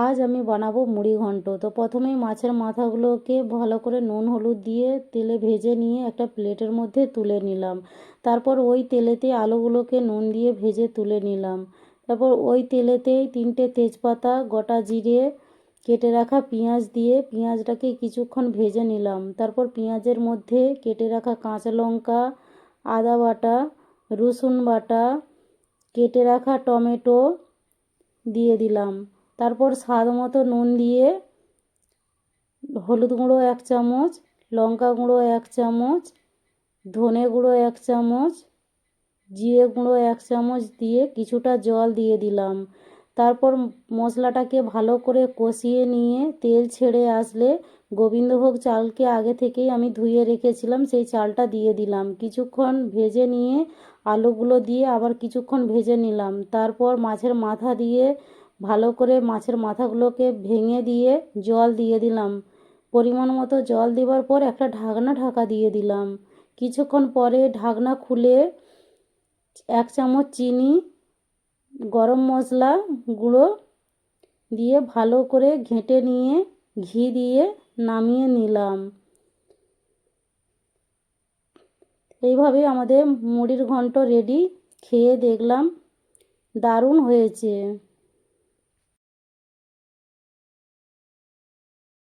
আজ আমি বানাবো মুড়ি ঘন্ট। তো প্রথমেই মাছের মাথাগুলোকে ভালো করে নুন হলুদ দিয়ে তেলে ভেজে নিয়ে একটা প্লেটের মধ্যে তুলে নিলাম। তারপর ওই তেলেতে আলুগুলোকে নুন দিয়ে ভেজে তুলে নিলাম। তারপর ওই তেলেতেই 3টে তেজপাতা, গোটা জিরে, কেটে রাখা পেঁয়াজ দিয়ে পেঁয়াজটাকে কিছুক্ষণ ভেজে নিলাম। তারপর পেঁয়াজের মধ্যে কেটে রাখা কাঁচা লঙ্কা, আদা বাটা, রসুন বাটা, কেটে রাখা টমেটো দিয়ে দিলাম। তারপর স্বাদ মতো নুন দিয়ে হলুদ গুঁড়ো 1 চামচ, লঙ্কা গুঁড়ো 1 চামচ, ধনে গুঁড়ো 1 চামচ, জিরে গুঁড়ো 1 চামচ দিয়ে কিছুটা জল দিয়ে দিলাম। তারপর মশলাটাকে ভালো করে কষিয়ে নিয়ে তেল ছেড়ে আসলে গোবিন্দভোগ চালকে আগে থেকেই আমি ধুয়ে রেখেছিলাম, সেই চালটা দিয়ে দিলাম। কিছুক্ষণ ভেজে নিয়ে আলুগুলো দিয়ে আবার কিছুক্ষণ ভেজে নিলাম। তারপর মাছের মাথা দিয়ে ভালো করে মাছের মাথাগুলোকে ভেঙে দিয়ে জল দিয়ে দিলাম। পরিমাণ মতো জল দেওয়ার পর একটা ঢাকনা ঢাকা দিয়ে দিলাম। কিছুক্ষণ পরে ঢাকনা খুলে 1 চামচ চিনি, গরম মশলা গুঁড়ো দিয়ে ভালো করে ঘেঁটে নিয়ে ঘি দিয়ে নামিয়ে নিলাম। এইভাবে আমাদের মুড়ির ঘন্ট রেডি। খেয়ে দেখলাম দারুণ হয়েছে।